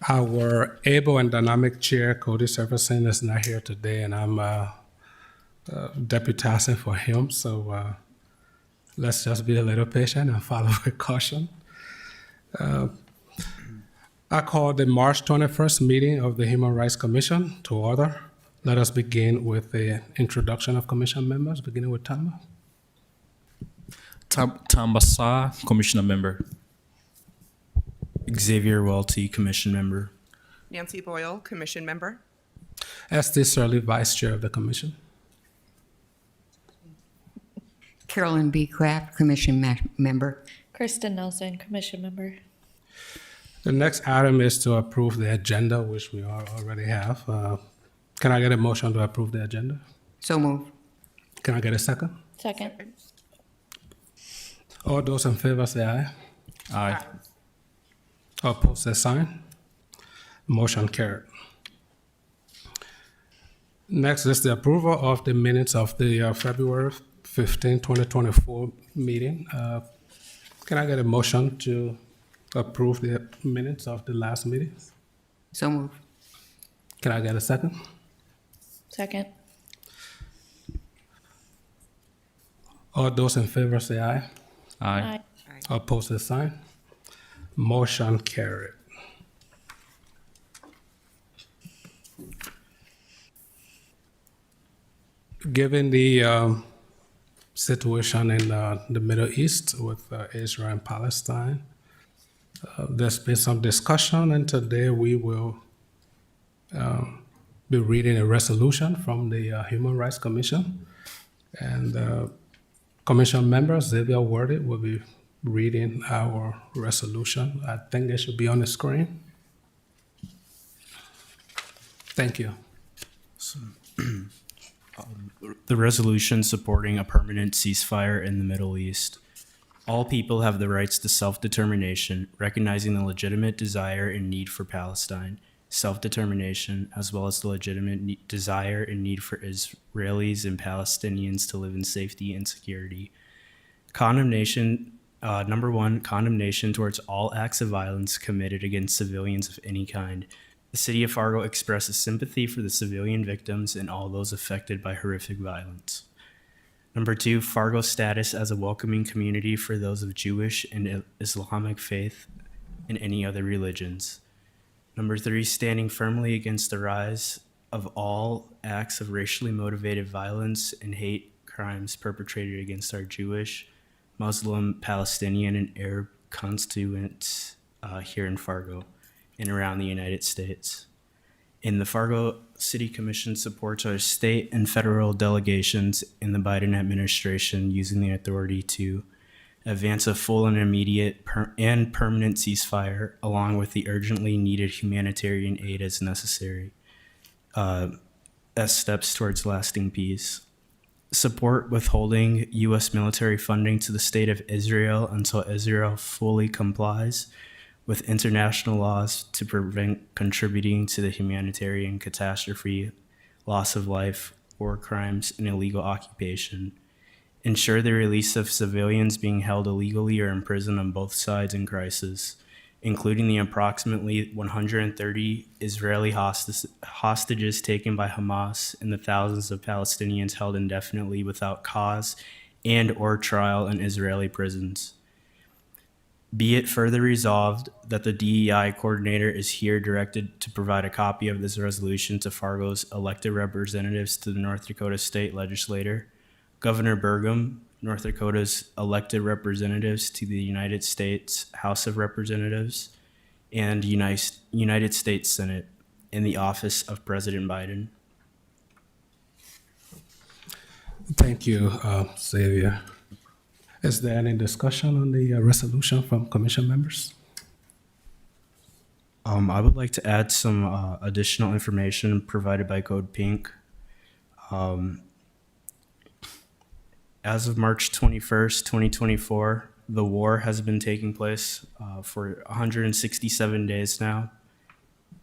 Our able and dynamic chair, Cody Severson, is not here today, and I'm deputizing for him. So let's just be a little patient and follow with caution. I call the March 21st meeting of the Human Rights Commission to order. Let us begin with the introduction of commission members, beginning with Tamba. Tamba Sa, Commissioner Member. Xavier Welty, Commission Member. Nancy Boyle, Commission Member. Esty Sirleaf, Vice Chair of the Commission. Carolyn B. Kraft, Commission Member. Kristen Nelson, Commission Member. The next item is to approve the agenda, which we already have. Can I get a motion to approve the agenda? So move. Can I get a second? Second. All those in favor say aye. Aye. Opposed, say sign. Motion carried. Next is the approval of the minutes of the February 15, 2024 meeting. Can I get a motion to approve the minutes of the last meeting? So move. Can I get a second? Second. All those in favor say aye. Aye. Opposed, say sign. Motion carried. Given the situation in the Middle East with Israel and Palestine, there's been some discussion, and today we will be reading a resolution from the Human Rights Commission. And Commission member Xavier Worthy will be reading our resolution. I think it should be on the screen. Thank you. The resolution supporting a permanent ceasefire in the Middle East. All people have the rights to self-determination, recognizing the legitimate desire and need for Palestine, self-determination, as well as the legitimate desire and need for Israelis and Palestinians to live in safety and security. Condemnation. Number one, condemnation towards all acts of violence committed against civilians of any kind. The city of Fargo expresses sympathy for the civilian victims and all those affected by horrific violence. Number two, Fargo's status as a welcoming community for those of Jewish and Islamic faith and any other religions. Number three, standing firmly against the rise of all acts of racially motivated violence and hate crimes perpetrated against our Jewish, Muslim, Palestinian, and Arab constituents here in Fargo and around the United States. And the Fargo City Commission supports our state and federal delegations in the Biden administration using the authority to advance a full and immediate and permanent ceasefire, along with the urgently needed humanitarian aid as necessary, as steps towards lasting peace. Support withholding U.S. military funding to the state of Israel until Israel fully complies with international laws to prevent contributing to the humanitarian catastrophe, loss of life, war crimes, and illegal occupation. Ensure the release of civilians being held illegally or imprisoned on both sides in crisis, including the approximately 130 Israeli hostages taken by Hamas and the thousands of Palestinians held indefinitely without cause and or trial in Israeli prisons. Be it further resolved that the DEI coordinator is here directed to provide a copy of this resolution to Fargo's elected representatives to the North Dakota State Legislature, Governor Burgum, North Dakota's elected representatives to the United States House of Representatives, and United States Senate in the office of President Biden. Thank you, Xavier. Is there any discussion on the resolution from commission members? I would like to add some additional information provided by Code Pink. As of March 21st, 2024, the war has been taking place for 167 days now.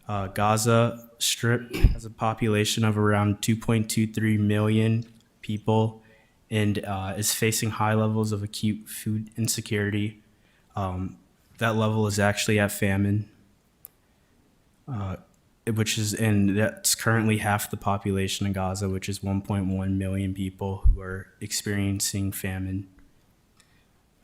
Gaza Strip has a population of around 2.23 million people and is facing high levels of acute food insecurity. That level is actually at famine. and that's currently half the population of Gaza, which is 1.1 million people who are experiencing famine.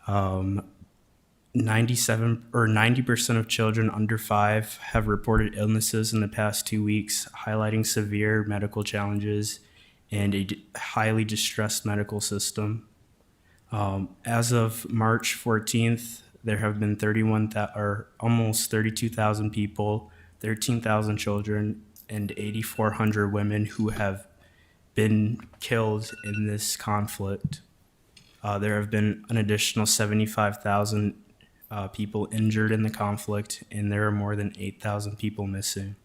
90% of children under 5 have reported illnesses in the past 2 weeks, highlighting severe medical challenges and a highly distressed medical system. As of March 14th, there have been almost 32,000 people, 13,000 children, and 8,400 women who have been killed in this conflict. There have been an additional 75,000 people injured in the conflict, and there are more than 8,000 people missing.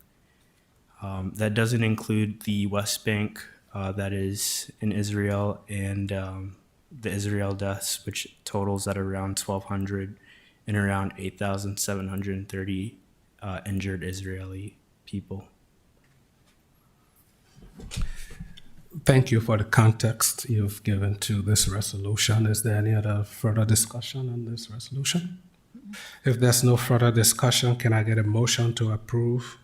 That doesn't include the West Bank that is in Israel and the Israel deaths, which totals at around 1,200 and around 8,730 injured Israeli people. Thank you for the context you've given to this resolution. Is there any other further discussion on this resolution? If there's no further discussion, can I get a motion to approve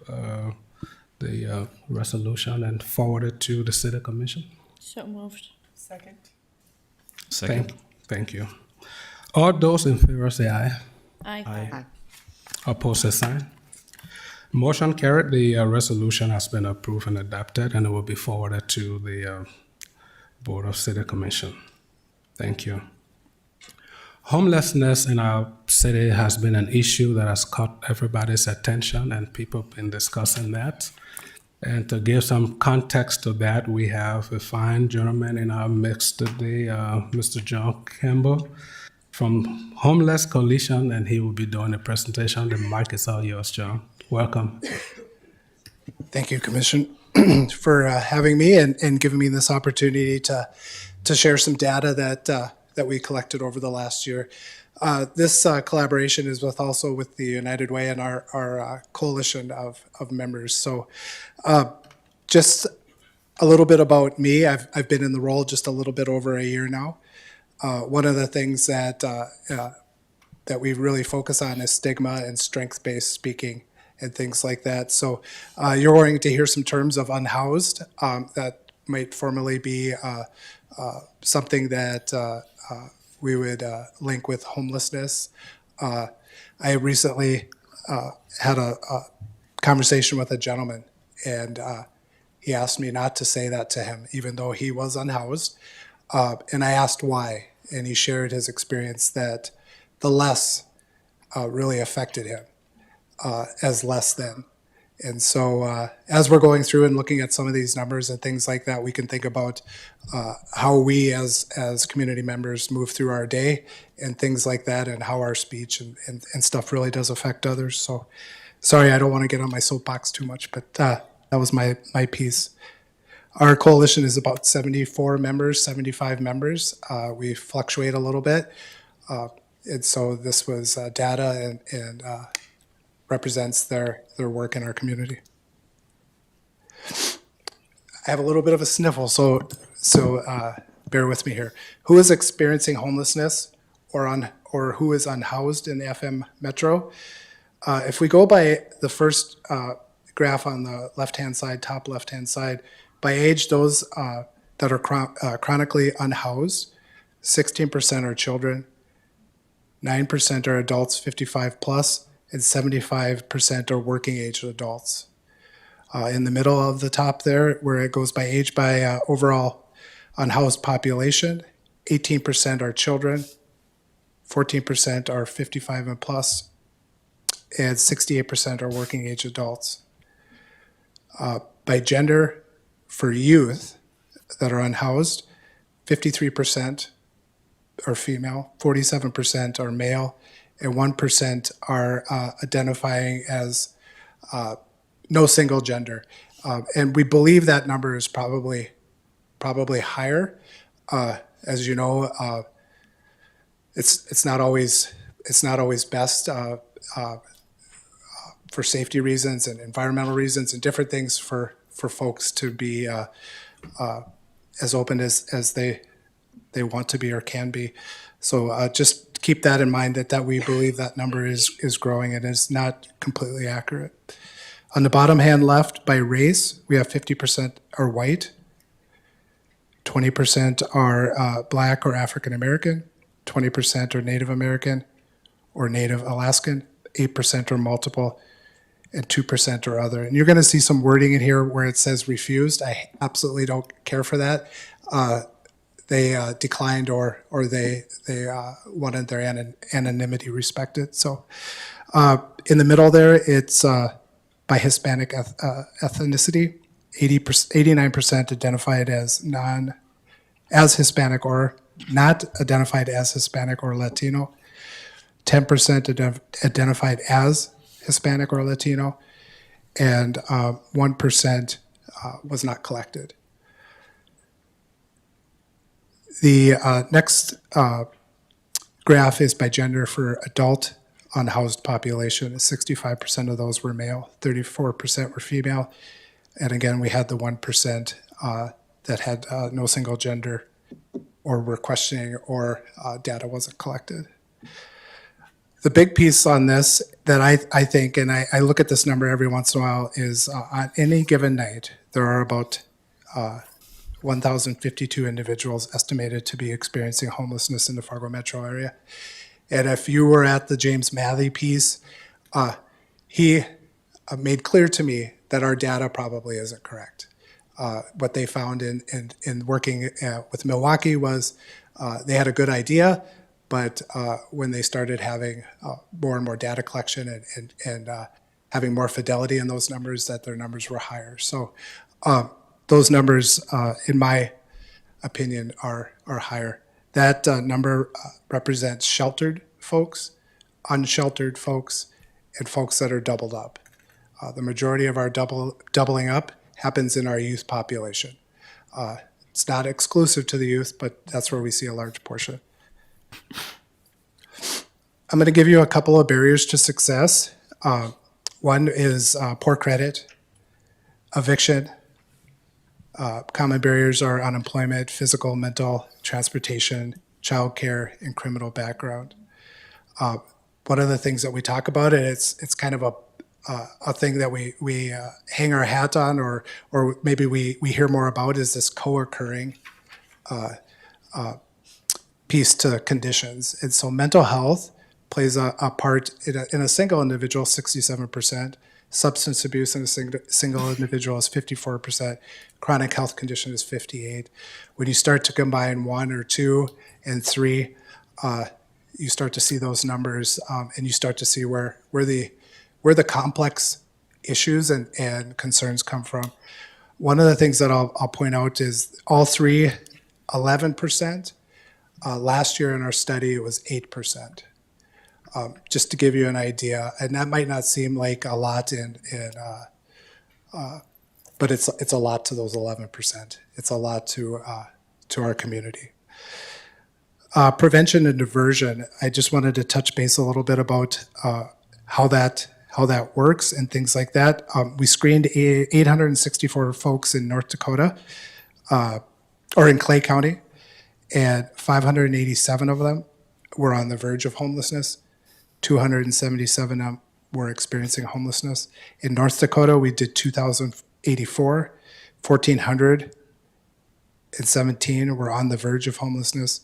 the resolution and forward it to the City Commission? So moved. Second. Thank you. All those in favor say aye. Aye. Aye. Opposed, say sign. Motion carried. The resolution has been approved and adopted, and it will be forwarded to the Board of City Commission. Thank you. Homelessness in our city has been an issue that has caught everybody's attention, and people have been discussing that. And to give some context to that, we have a fine gentleman in our midst today, Mr. John Campbell from Homeless Coalition, and he will be doing a presentation. The mic is all yours, John. Welcome. Thank you, Commission, for having me and giving me this opportunity to share some data that we collected over the last year. This collaboration is also with the United Way and our coalition of members. So just a little bit about me. I've been in the role just a little bit over a year now. One of the things that we really focus on is stigma and strength-based speaking and things like that. So you're going to hear some terms of unhoused that might formally be something that we would link with homelessness. I recently had a conversation with a gentleman, and he asked me not to say that to him, even though he was unhoused. And I asked why, and he shared his experience that the less really affected him as less than. And so as we're going through and looking at some of these numbers and things like that, we can think about how we as community members move through our day and things like that, and how our speech and stuff really does affect others. So sorry, I don't want to get on my soapbox too much, but that was my piece. Our coalition is about 74 members, 75 members. We fluctuate a little bit. And so this was data and represents their work in our community. I have a little bit of a sniffle, so bear with me here. Who is experiencing homelessness or who is unhoused in the FM Metro? If we go by the first graph on the left-hand side, top left-hand side, by age, those that are chronically unhoused, 16% are children, 9% are adults 55 plus, and 75% are working age adults. In the middle of the top there, where it goes by age by overall unhoused population, 18% are children, 14% are 55 and plus, and 68% are working age adults. By gender, for youth that are unhoused, 53% are female, 47% are male, and 1% are identifying as no single gender. And we believe that number is probably higher. As you know, it's not always best for safety reasons and environmental reasons and different things for folks to be as open as they want to be or can be. So just keep that in mind, that we believe that number is growing and is not completely accurate. On the bottom hand left, by race, we have 50% are white, 20% are Black or African American, 20% are Native American or Native Alaskan, 8% are multiple, and 2% are other. And you're going to see some wording in here where it says refused. I absolutely don't care for that. They declined or they wanted their anonymity respected. So in the middle there, it's by Hispanic ethnicity. 89% identified as Hispanic or not identified as Hispanic or Latino. 10% identified as Hispanic or Latino, and 1% was not collected. The next graph is by gender for adult unhoused population. 65% of those were male, 34% were female, and again, we had the 1% that had no single gender or were questioning or data wasn't collected. The big piece on this that I think, and I look at this number every once in a while, is on any given night, there are about 1,052 individuals estimated to be experiencing homelessness in the Fargo metro area. And if you were at the James Mathy piece, he made clear to me that our data probably isn't correct. What they found in working with Milwaukee was they had a good idea, but when they started having more and more data collection and having more fidelity in those numbers, that their numbers were higher. So those numbers, in my opinion, are higher. That number represents sheltered folks, unsheltered folks, and folks that are doubled up. The majority of our doubling up happens in our youth population. It's not exclusive to the youth, but that's where we see a large portion. I'm going to give you a couple of barriers to success. One is poor credit, eviction. Common barriers are unemployment, physical, mental, transportation, childcare, and criminal background. One of the things that we talk about, and it's kind of a thing that we hang our hat on, or maybe we hear more about, is this co-occurring piece to conditions. And so mental health plays a part in a single individual, 67%. Substance abuse in a single individual is 54%. Chronic health condition is 58%. When you start to combine 1 or 2 and 3, you start to see those numbers, and you start to see where the complex issues and concerns come from. One of the things that I'll point out is all three, 11%. Last year in our study, it was 8%. Just to give you an idea, and that might not seem like a lot but it's a lot to those 11%. It's a lot to our community. Prevention and diversion. I just wanted to touch base a little bit about how that works and things like that. We screened 864 folks in North Dakota, or in Clay County, and 587 of them were on the verge of homelessness. 277 of them were experiencing homelessness. In North Dakota, we did 2,084, 1,417 were on the verge of homelessness.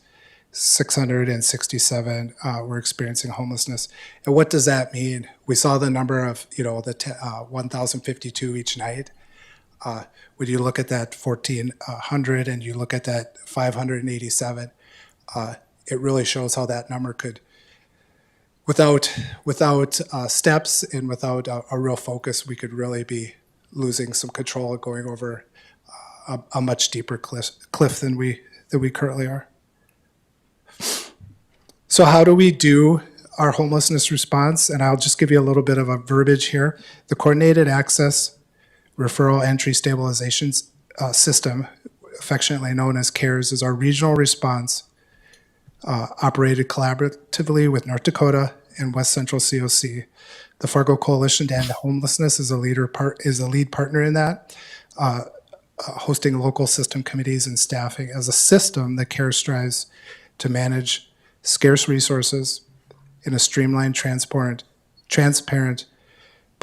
667 were experiencing homelessness. And what does that mean? We saw the number of, the 1,052 each night. When you look at that 1,400 and you look at that 587, it really shows how that number could, without steps and without a real focus, we could really be losing some control, going over a much deeper cliff than we currently are. So how do we do our homelessness response? And I'll just give you a little bit of a verbiage here. The Coordinated Access Referral Entry Stabilization System, affectionately known as CARES, is our regional response, operated collaboratively with North Dakota and West Central COC. The Fargo Coalition to End Homelessness is a lead partner in that, hosting local system committees and staffing. As a system, the CARES strives to manage scarce resources in a streamlined, transparent,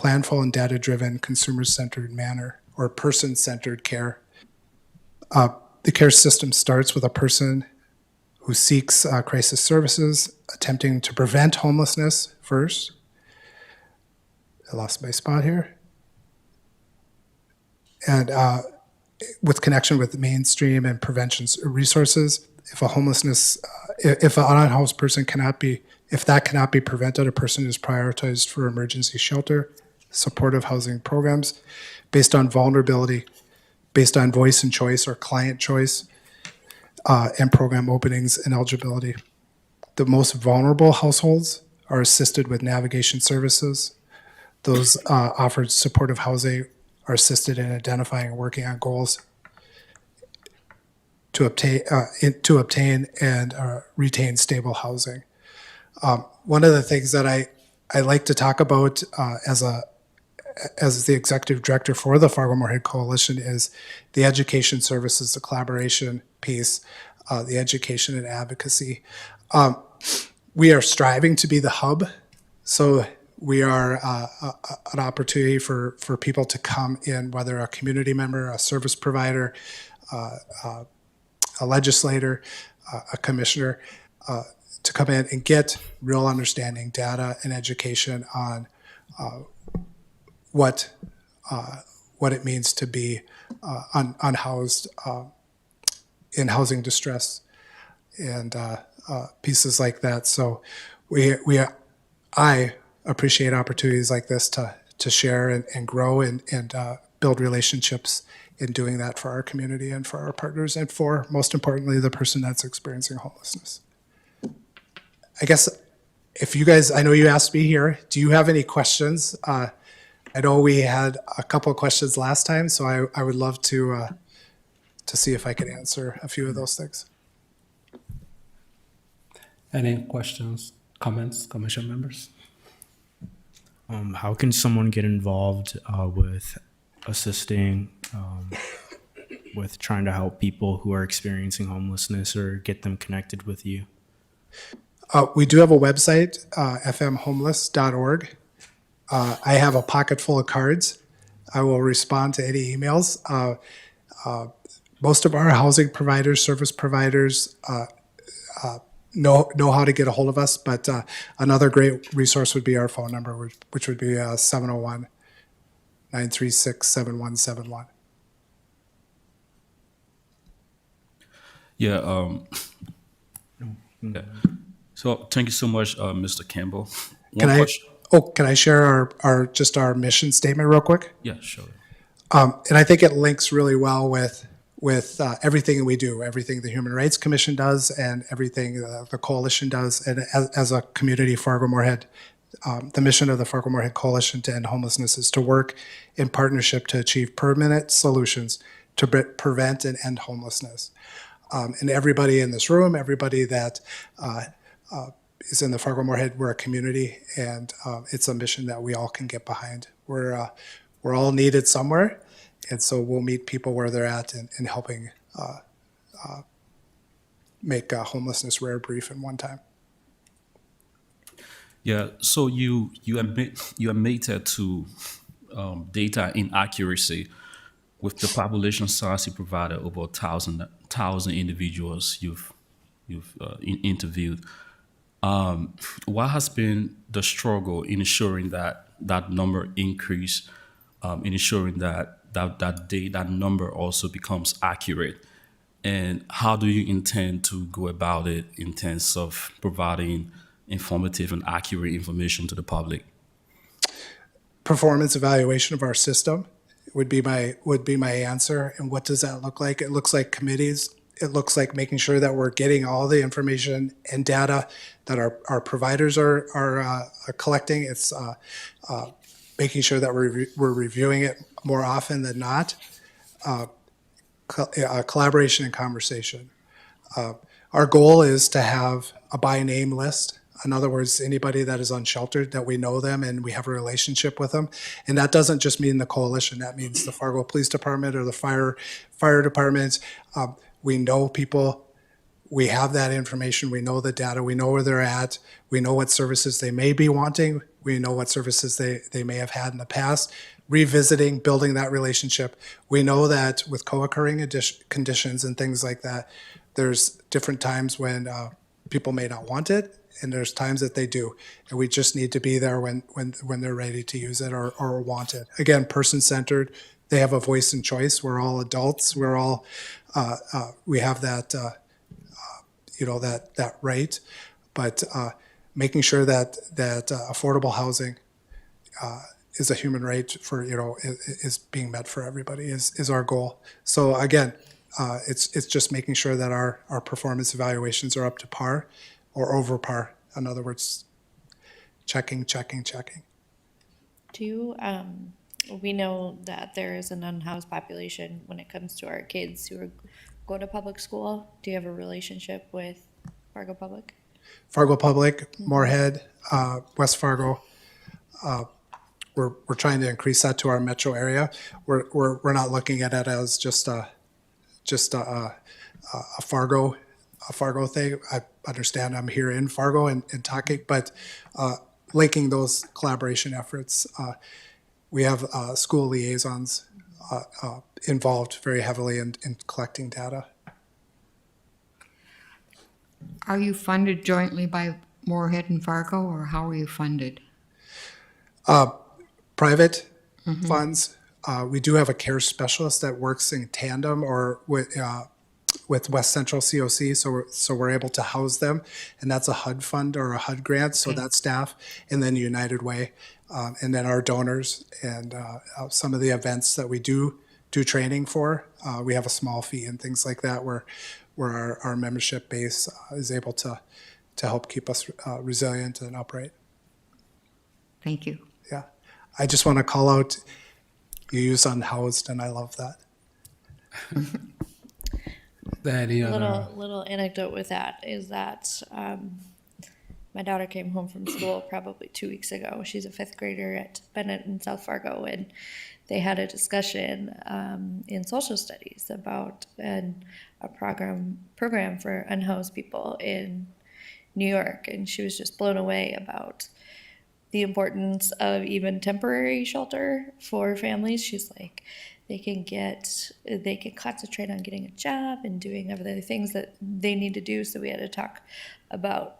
planful and data-driven, consumer-centered manner or person-centered care. The care system starts with a person who seeks crisis services, attempting to prevent homelessness first. I lost my spot here. And with connection with mainstream and prevention resources, if if an unhoused person if that cannot be prevented, a person is prioritized for emergency shelter, supportive housing programs based on vulnerability, based on voice and choice or client choice, and program openings and eligibility. The most vulnerable households are assisted with navigation services. Those offered supportive housing are assisted in identifying and working on goals to obtain and retain stable housing. One of the things that I like to talk about as the executive director for the Fargo-Moorhead Coalition is the education services, the collaboration piece, the education and advocacy. We are striving to be the hub, so we are an opportunity for people to come in, whether a community member, a service provider, a legislator, a commissioner, to come in and get real understanding, data, and education on what it means to be unhoused, in housing distress, and pieces like that. So I appreciate opportunities like this to share and grow and build relationships in doing that for our community and for our partners and for, most importantly, the person that's experiencing homelessness. I guess if you guys, I know you asked me here, do you have any questions? I know we had a couple of questions last time, so I would love to see if I could answer a few of those things. Any questions, comments, commission members? How can someone get involved with assisting with trying to help people who are experiencing homelessness or get them connected with you? We do have a website, fmhomeless.org. I have a pocket full of cards. I will respond to any emails. Most of our housing providers, service providers, know how to get a hold of us, but another great resource would be our phone number, which would be 701-936-7171. Yeah. Yeah. So thank you so much, Mr. Campbell. One question. Can I share our mission statement real quick? Yeah, sure. And I think it links really well with everything we do, everything the Human Rights Commission does, and everything the coalition does. And as a community, Fargo-Moorhead, the mission of the Fargo-Moorhead Coalition to End Homelessness is to work in partnership to achieve permanent solutions to prevent and end homelessness. And everybody in this room, everybody that is in the Fargo-Moorhead, we're a community, and it's a mission that we all can get behind. We're all needed somewhere, and so we'll meet people where they're at in helping make homelessness rare, brief, and one time. Yeah. So you admitted to data inaccuracy with the population size you provided, over 1,000 individuals you've interviewed. What has been the struggle in ensuring that number increase, in ensuring that number also becomes accurate? And how do you intend to go about it in terms of providing informative and accurate information to the public? Performance evaluation of our system would be my answer. And what does that look like? It looks like committees. It looks like making sure that we're getting all the information and data that our providers are collecting. It's making sure that we're reviewing it more often than not. Collaboration and conversation. Our goal is to have a by name list. In other words, anybody that is unsheltered, that we know them and we have a relationship with them. And that doesn't just mean the coalition. That means the Fargo Police Department or the fire departments. We know people. We have that information. We know the data. We know where they're at. We know what services they may be wanting. We know what services they may have had in the past. Revisiting, building that relationship. We know that with co-occurring conditions and things like that, there's different times when people may not want it, and there's times that they do. And we just need to be there when they're ready to use it or want it. Again, person-centered. They have a voice and choice. We're all adults. We're all, we have that, that right. But making sure that affordable housing is a human right for, is being met for everybody is our goal. So again, it's just making sure that our performance evaluations are up to par or over par. In other words, checking. Do you, we know that there is an unhoused population when it comes to our kids who go to public school. Do you have a relationship with Fargo Public? Fargo Public, Moorhead, West Fargo. We're trying to increase that to our metro area. We're not looking at it as just a Fargo thing. I understand I'm here in Fargo and talking, but linking those collaboration efforts. We have school liaisons involved very heavily in collecting data. Are you funded jointly by Moorhead and Fargo, or how are you funded? Private funds. We do have a care specialist that works in tandem or with West Central COC, so we're able to house them, and that's a HUD fund or a HUD grant. So that staff, and then United Way, and then our donors, and some of the events that we do training for. We have a small fee and things like that, where our membership base is able to help keep us resilient and upright. Thank you. Yeah, I just want to call out, you use unhoused, and I love that. Any other? Little anecdote with that is that my daughter came home from school probably 2 weeks ago. She's a fifth grader at Bennett in South Fargo, and they had a discussion in social studies about a program for unhoused people in New York, and she was just blown away about the importance of even temporary shelter for families. She's like, they can concentrate on getting a job and doing other things that they need to do. So we had to talk about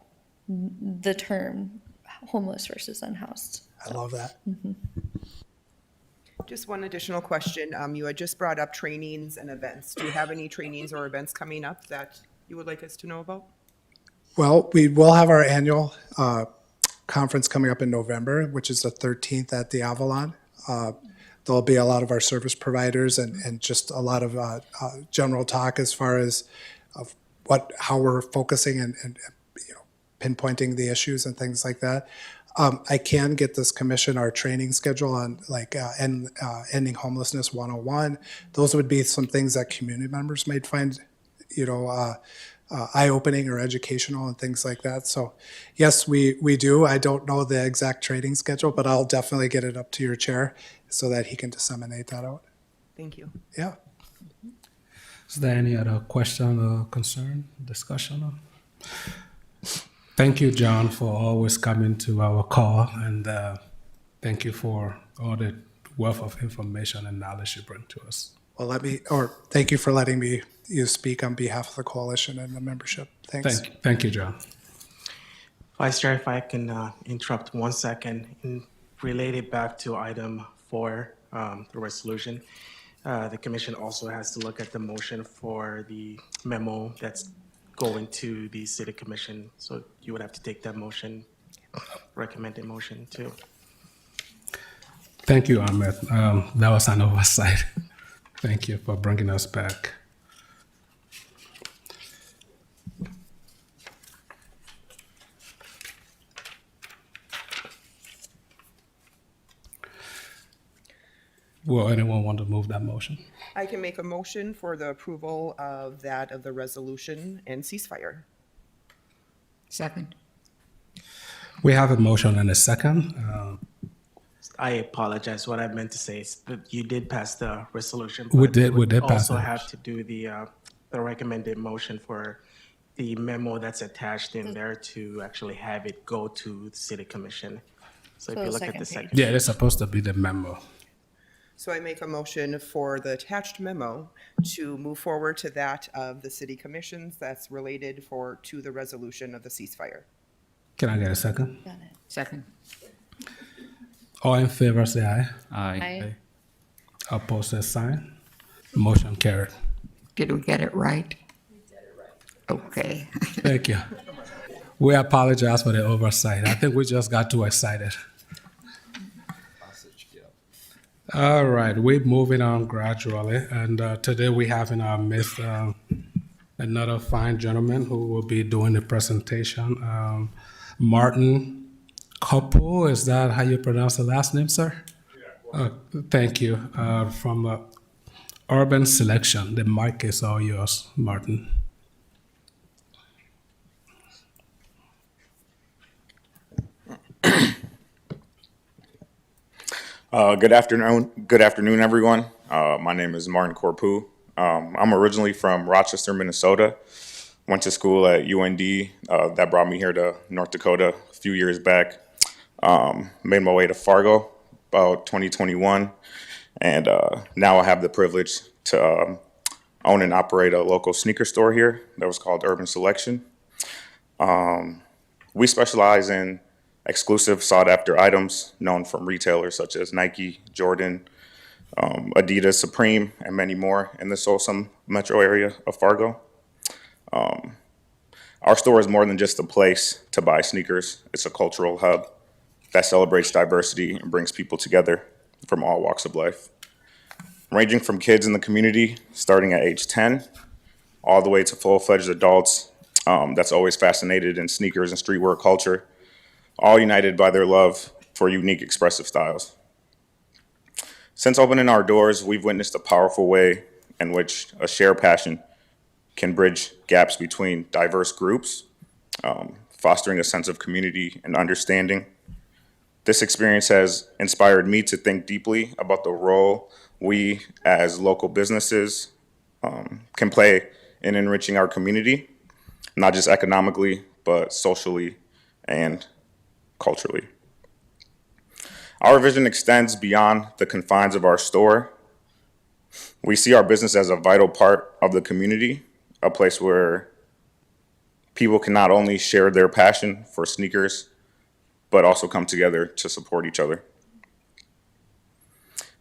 the term homeless versus unhoused. I love that. Just one additional question. You had just brought up trainings and events. Do you have any trainings or events coming up that you would like us to know about? Well, we will have our annual conference coming up in November, which is the 13th at the Avalon. There'll be a lot of our service providers and just a lot of general talk as far as how we're focusing and pinpointing the issues and things like that. I can get this commission our training schedule on ending homelessness 101. Those would be some things that community members might find, eye-opening or educational and things like that. So yes, we do. I don't know the exact training schedule, but I'll definitely get it up to your chair so that he can disseminate that out. Thank you. Yeah. Is there any other question or concern, discussion? Thank you, John, for always coming to our call, and thank you for all the wealth of information and knowledge you bring to us. Well, thank you for letting you speak on behalf of the coalition and the membership. Thanks. Thank you, John. Vice Chair, if I can interrupt 1 second and relate it back to item 4, the resolution. The commission also has to look at the motion for the memo that's going to the city commission. So you would have to take that motion, recommended motion too. Thank you, Ahmed. That was an oversight. Thank you for bringing us back. Will anyone want to move that motion? I can make a motion for the approval of the resolution and ceasefire. Second. We have a motion and a second. I apologize. What I meant to say is that you did pass the resolution. We but did you would pass also it. have to do the recommended motion for the memo that's attached in there to actually have it go to the city commission. So if So you the look at second the page. second. Yeah, it's supposed to be the memo. So I make a motion for the attached memo to move forward to that of the city commissions that's related to the resolution of the ceasefire. Can I get a second? Got it. Second. All in favor, say aye. Aye. Opposed, say sign. Motion carried. Did we get it right? We did it right. Okay. Thank you. We apologize for the oversight. I think we just got too excited. All right, we're moving on gradually, and today we have in our midst another fine gentleman who will be doing the presentation. Martin Koppel, is that how you pronounce the last name, sir? Yeah. Thank you. From Urban Selection. The mic is all yours, Martin. Good afternoon, everyone. My name is Martin Corpu. I'm originally from Rochester, Minnesota. Went to school at UND. That brought me here to North Dakota a few years back. Made my way to Fargo about 2021, and now I have the privilege to own and operate a local sneaker store here that was called Urban Selection. We specialize in exclusive sought-after items known from retailers such as Nike, Jordan, Adidas, Supreme, and many more in the Folsom metro area of Fargo. Our store is more than just a place to buy sneakers. It's a cultural hub that celebrates diversity and brings people together from all walks of life, ranging from kids in the community starting at age 10 all the way to full-fledged adults that's always fascinated in sneakers and streetwear culture, all united by their love for unique expressive styles. Since opening our doors, we've witnessed a powerful way in which a shared passion can bridge gaps between diverse groups, fostering a sense of community and understanding. This experience has inspired me to think deeply about the role we as local businesses can play in enriching our community, not just economically, but socially and culturally. Our vision extends beyond the confines of our store. We see our business as a vital part of the community, a place where people can not only share their passion for sneakers, but also come together to support each other.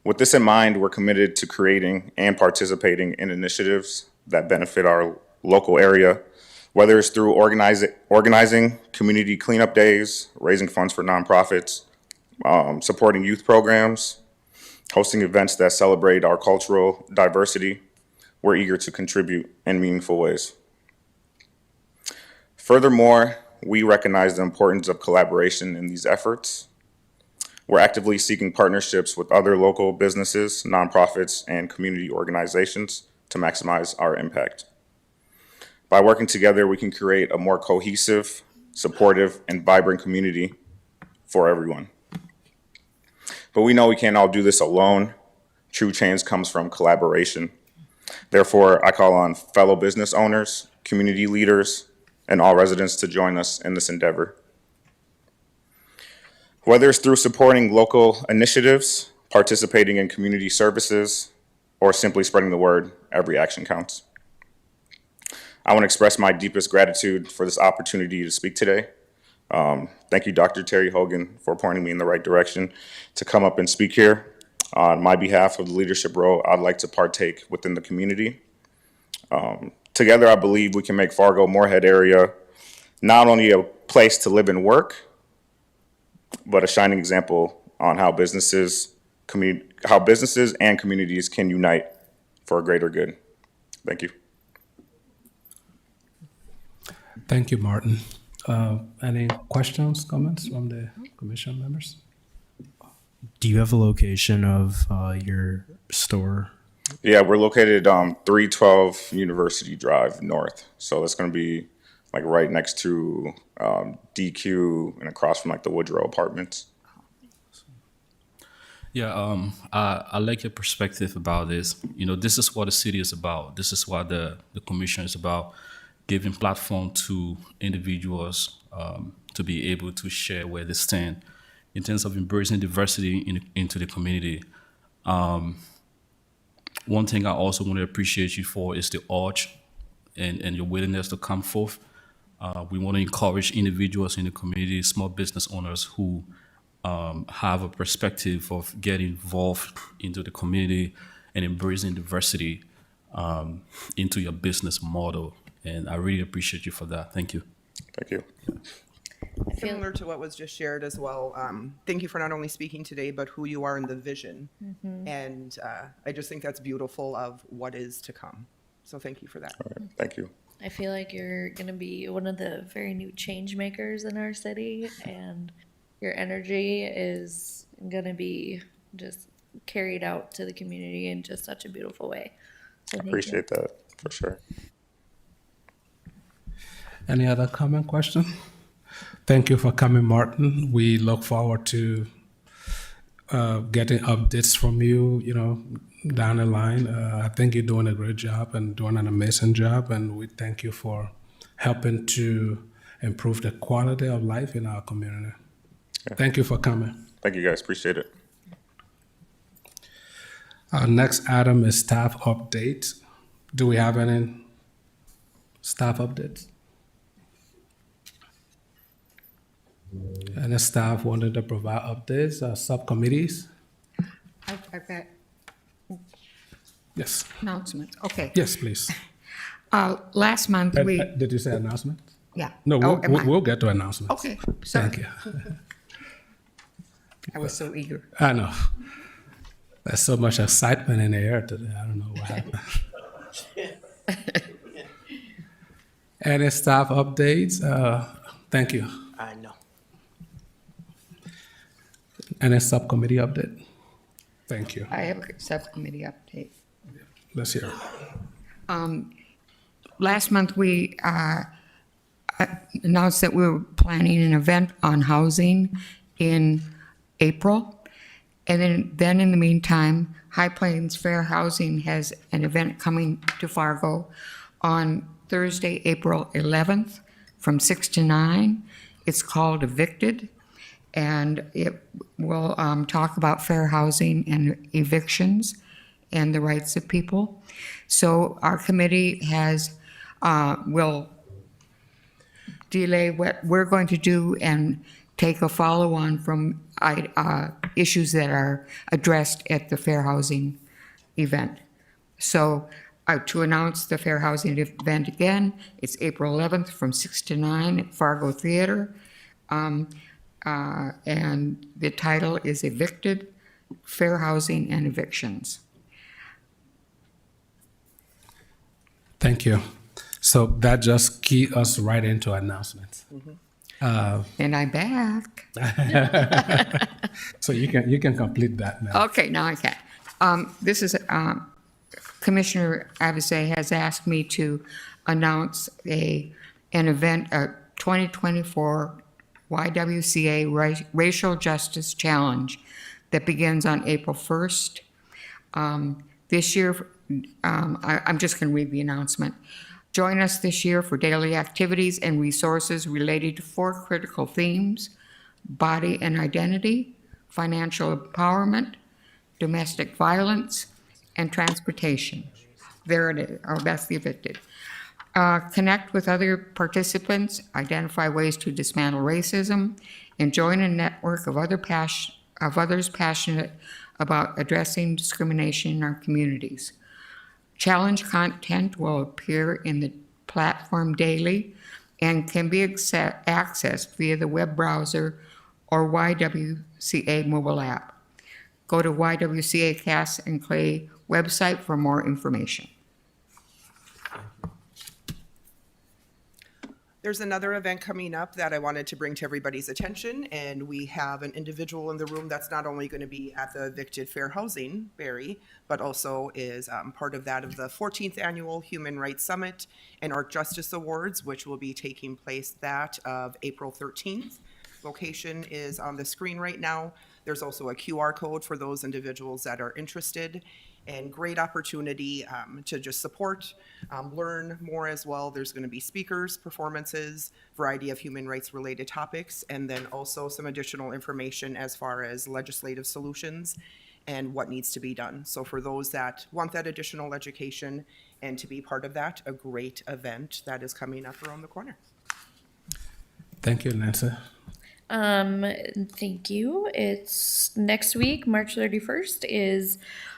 With this in mind, we're committed to creating and participating in initiatives that benefit our local area, whether it's through organizing community cleanup days, raising funds for nonprofits, supporting youth programs, hosting events that celebrate our cultural diversity. We're eager to contribute in meaningful ways. Furthermore, we recognize the importance of collaboration in these efforts. We're actively seeking partnerships with other local businesses, nonprofits, and community organizations to maximize our impact. By working together, we can create a more cohesive, supportive, and vibrant community for everyone. But we know we can't all do this alone. True change comes from collaboration. Therefore, I call on fellow business owners, community leaders, and all residents to join us in this endeavor. Whether it's through supporting local initiatives, participating in community services, or simply spreading the word, every action counts. I want to express my deepest gratitude for this opportunity to speak today. Thank you, Dr. Terry Hogan, for pointing me in the right direction to come up and speak here. On my behalf of the leadership role, I'd like to partake within the community. Together, I believe we can make Fargo-Moorhead area not only a place to live and work, but a shining example on how businesses and communities can unite for a greater good. Thank you. Thank you, Martin. Any questions, comments from the commission members? Do you have a location of your store? Yeah, we're located 312 University Drive North. So it's going to be like right next to DQ and across from like the Woodrow Apartments. Yeah, I like your perspective about this. You know, this is what the city is about. This is what the commission is about, giving platform to individuals to be able to share where they stand. in terms of embracing diversity into the community. One thing I also want to appreciate you for is the urge and your willingness to come forth. We want to encourage individuals in the community, small business owners who have a perspective of getting involved into the community and embracing diversity into your business model. And I really appreciate you for that. Thank you. Thank you. I feel Similar to what was just shared as well, thank you for not only speaking today, but who you are in the vision. And I just think that's beautiful of what is to come. So thank you for that. All right. Thank you. I feel like you're going to be one of the very new change makers in our city, and your energy is going to be just carried out to the community in just such a beautiful way. So thank you. Appreciate that for sure. Any other comment, question? Thank you for coming, Martin. We look forward to getting updates from you, down the line. I think you're doing a great job and doing an amazing job, and we thank you for helping to improve the quality of life in our community. Yeah. Thank you for coming. Thank you guys. Appreciate it. Our next item is staff update. Do we have any staff updates? Any staff wanted to provide updates, subcommittees? I've got Yes. announcements. Okay. Yes, please. Last month, we, Did you say announcement? yeah. No, Oh, am I? we'll get to announcements. Okay, sorry. Thank you. I was so eager. I know. There's so much excitement in the air today. I don't know what happened. Any staff updates? Thank you. No. Any subcommittee update? Thank you. I have a subcommittee update. Let's hear it. Last month, we announced that we were planning an event on housing in April. And then in the meantime, High Plains Fair Housing has an event coming to Fargo on Thursday, April 11th from 6 to 9. It's called Evicted, and it will talk about fair housing and evictions and the rights of people. So our committee will delay what we're going to do and take a follow-on from issues that are addressed at the fair housing event. So to announce the fair housing event again, it's April 11th from 6 to 9 at Fargo Theater. And the title is Evicted, Fair Housing and Evictions. Thank you. So that just key us right into announcements. And I'm back. So you can complete that now. Okay, now I can. This is, Commissioner Avisay has asked me to announce an event, a 2024 YWCA Racial Justice Challenge that begins on April 1st. This year, I'm just going to read the announcement. Join us this year for daily activities and resources related to 4 critical themes: body and identity, financial empowerment, domestic violence, and transportation. There it is. Oh, that's the evicted. Connect with other participants, identify ways to dismantle racism, and join a network of others passionate about addressing discrimination in our communities. Challenge content will appear in the platform daily and can be accessed via the web browser or YWCA mobile app. Go to YWCA Cass and Clay website for more information. There's another event coming up that I wanted to bring to everybody's attention, and we have an individual in the room that's not only going to be at the Evicted Fair Housing, Barry, but also is part of that of the 14th Annual Human Rights Summit and Art Justice Awards, which will be taking place that of April 13th. Location is on the screen right now. There's also a QR code for those individuals that are interested, and great opportunity to just support, learn more as well. There's going to be speakers, performances, variety of human rights related topics, and then also some additional information as far as legislative solutions and what needs to be done. So for those that want that additional education and to be part of that, a great event that is coming up around the corner. Thank you, Nancy. Thank you. It's next week, March 31st is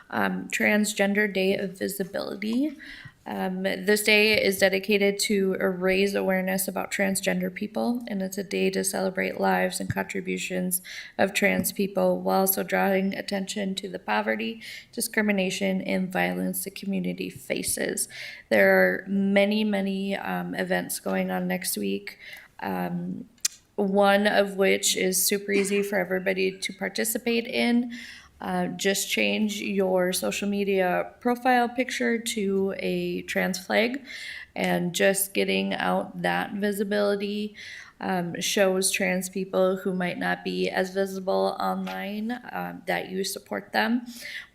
Transgender Day of Visibility. This day is dedicated to raise awareness about transgender people, and it's a day to celebrate lives and contributions of trans people while also drawing attention to the poverty, discrimination, and violence the community faces. There are many, many events going on next week. One of which is super easy for everybody to participate in. Just change your social media profile picture to a trans flag, and just getting out that visibility shows trans people who might not be as visible online that you support them.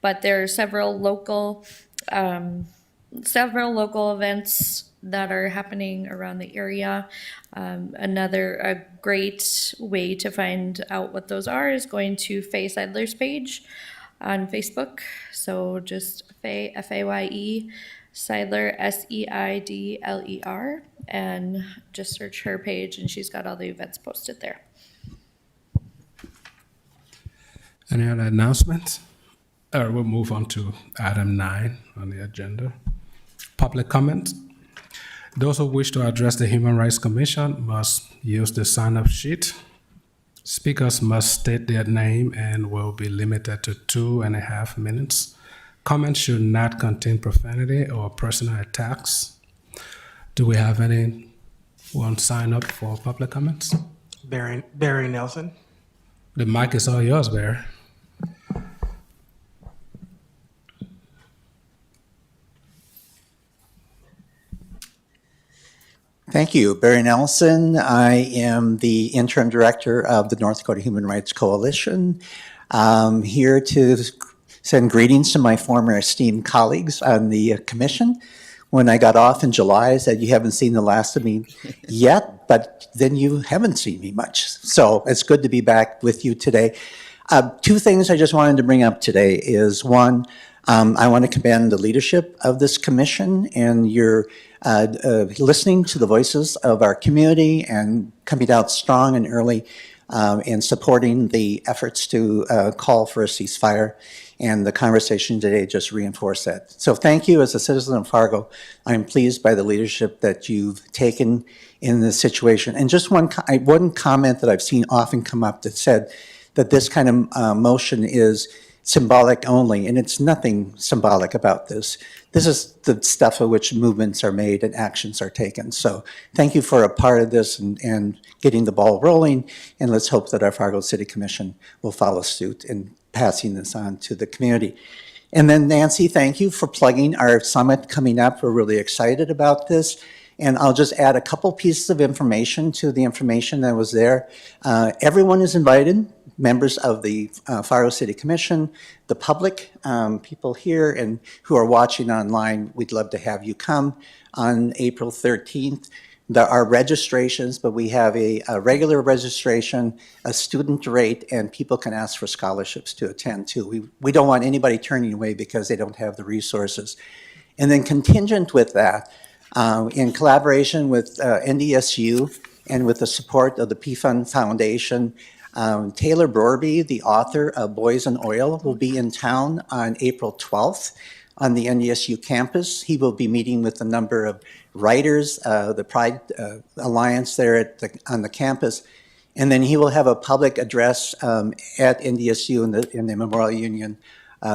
But there are several local events that are happening around the area. A great way to find out what those are is going to Faye Seidler's page on Facebook. So just Faye, F-A-Y-E, Seidler, S-E-I-D-L-E-R, and just search her page, and she's got all the events posted there. Any other announcements? We'll move on to item 9 on the agenda. Public comment. Those who wish to address the Human Rights Commission must use the sign-up sheet. Speakers must state their name and will be limited to 2.5 minutes. Comments should not contain profanity or personal attacks. Do we have anyone sign up for public comments? Barry Nelson. The mic is all yours, Barry. Thank you. Barry Nelson. I am the interim director of the North Dakota Human Rights Coalition. I'm here to send greetings to my former esteemed colleagues on the commission. When I got off in July, I said, you haven't seen the last of me yet, but then you haven't seen me much. So it's good to be back with you today. 2 things I just wanted to bring up today is, one, I want to commend the leadership of this commission and your listening to the voices of our community and coming out strong and early and supporting the efforts to call for a ceasefire. And the conversation today just reinforced that. So thank you. As a citizen of Fargo, I'm pleased by the leadership that you've taken in this situation. And just one comment that I've seen often come up that said that this kind of motion is symbolic only, and it's nothing symbolic about this. This is the stuff of which movements are made and actions are taken. So thank you for a part of this and getting the ball rolling, and let's hope that our Fargo City Commission will follow suit in passing this on to the community. And then Nancy, thank you for plugging our summit coming up. We're really excited about this. And I'll just add a couple pieces of information to the information that was there. Everyone is invited, members of the Fargo City Commission, the public, people here and who are watching online. We'd love to have you come on April 13th. There are registrations, but we have a regular registration, a student rate, and people can ask for scholarships to attend too. We don't want anybody turning away because they don't have the resources. And then contingent with that, in collaboration with NDSU and with the support of the PFund Foundation, Taylor Brorby, the author of Boys and Oil, will be in town on April 12th on the NDSU campus. He will be meeting with a number of writers, the Pride Alliance there on the campus, and then he will have a public address at NDSU in the Memorial Union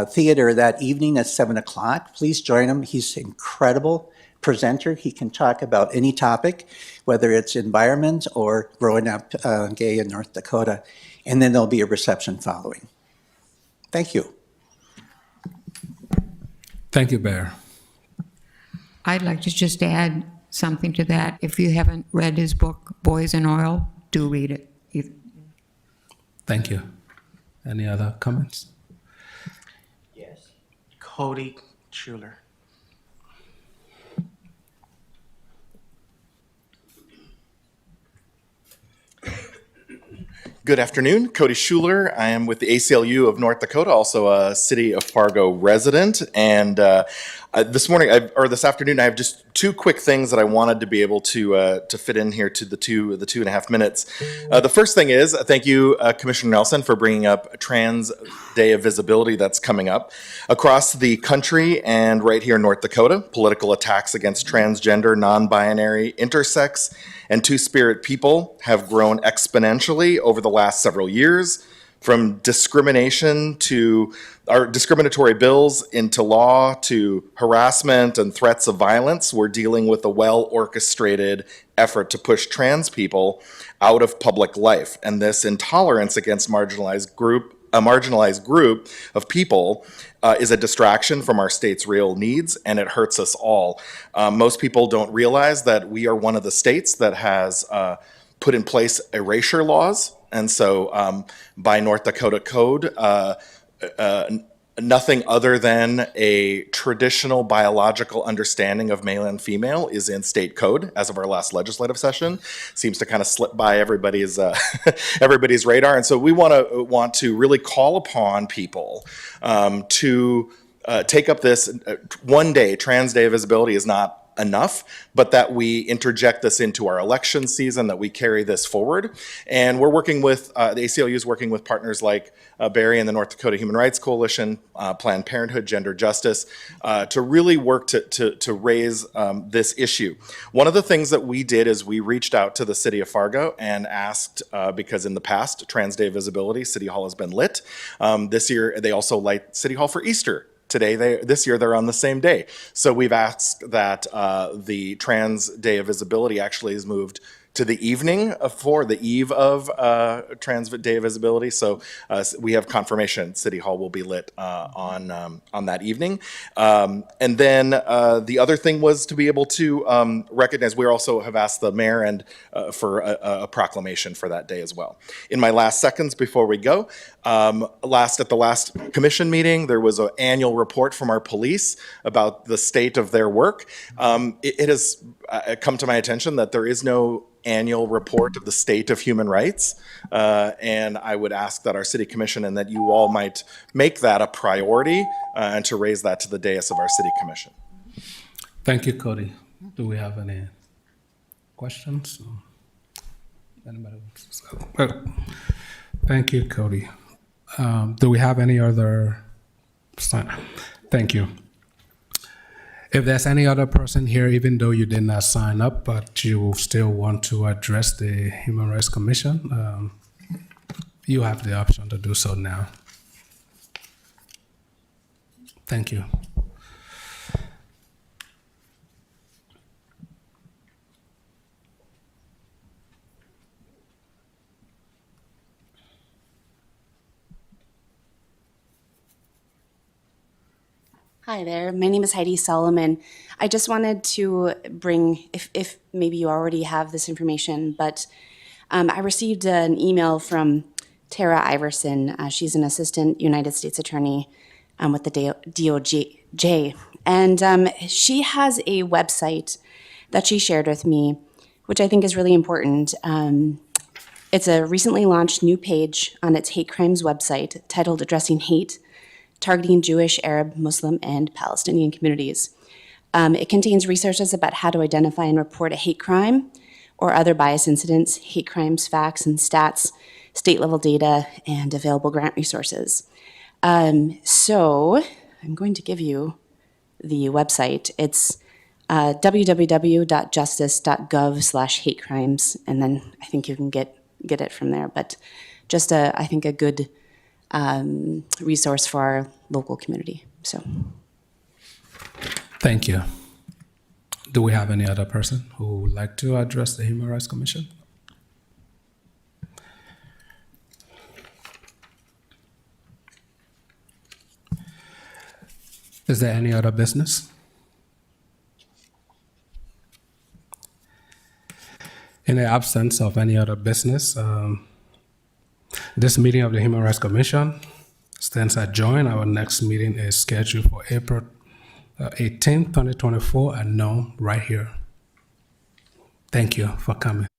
Theater that evening at 7 o'clock. Please join him. He's an incredible presenter. He can talk about any topic, whether it's environment or growing up gay in North Dakota. And then there'll be a reception following. Thank you. Thank you, Bear. I'd like to just add something to that. If you haven't read his book, Boys and Oil, do read it. Thank you. Any other comments? Cody Schuler. Good afternoon, Cody Schuler. I am with the ACLU of North Dakota, also a City of Fargo resident. And this afternoon, I have just two quick things that I wanted to be able to fit in here to the 2.5 minutes. The first thing is thank you, Commissioner Nelson, for bringing up Trans Day of Visibility that's coming up across the country and right here in North Dakota. Political attacks against transgender, non-binary, intersex, and two-spirit people have grown exponentially over the last several years, from discrimination to our discriminatory bills into law to harassment and threats of violence. We're dealing with a well-orchestrated effort to push trans people out of public life. And this intolerance against a marginalized group of people is a distraction from our state's real needs, and it hurts us all. Most people don't realize that we are one of the states that has put in place erasure laws. And so by North Dakota code, nothing other than a traditional biological understanding of male and female is in state code as of our last legislative session. Seems to kind of slip by everybody's everybody's radar. And so we want to really call upon people to take up this one day. Trans Day of Visibility is not enough, but that we interject this into our election season, that we carry this forward. And we're working with, the ACLU is working with partners like Barry and the North Dakota Human Rights Coalition, Planned Parenthood, Gender Justice, to really work to raise this issue. One of the things that we did is we reached out to the City of Fargo and asked, because in the past, Trans Day Visibility, City Hall has been lit. This year, they also light City Hall for Easter. This year, they're on the same day. So we've asked that the Trans Day of Visibility actually is moved to the evening for the eve of Trans Day of Visibility. So we have confirmation City Hall will be lit on that evening. And then the other thing was to be able to recognize, we also have asked the mayor and for a proclamation for that day as well. In my last seconds before we go, at the last commission meeting, there was an annual report from our police about the state of their work. It has come to my attention that there is no annual report of the state of human rights. And I would ask that our city commission and that you all might make that a priority and to raise that to the dais of our city commission. Thank you, Cody. Do we have any questions? Anybody wants to say? Thank you, Cody. Do we have any other? Thank you. If there's any other person here, even though you did not sign up, but you still want to address the Human Rights Commission, you have the option to do so now. Thank you. Hi there, my name is Heidi Solomon. I just wanted to bring, if maybe you already have this information, but I received an email from Tara Iverson. She's an assistant United States attorney with the DOJ. And she has a website that she shared with me, which I think is really important. It's a recently launched new page on its hate crimes website titled Addressing Hate, Targeting Jewish, Arab, Muslim, and Palestinian Communities. It contains resources about how to identify and report a hate crime or other bias incidents, hate crimes, facts and stats, state-level data, and available grant resources. So I'm going to give you the website. It's www.justice.gov/hatecrimes, and then I think you can get it from there. But just I think a good resource for our local community. So, Thank you. Do we have any other person who would like to address the Human Rights Commission? Is there any other business? In the absence of any other business, This meeting of the Human Rights Commission stands adjourned. Our next meeting is scheduled for April 18th, 2024 at noon right here. Thank you for coming.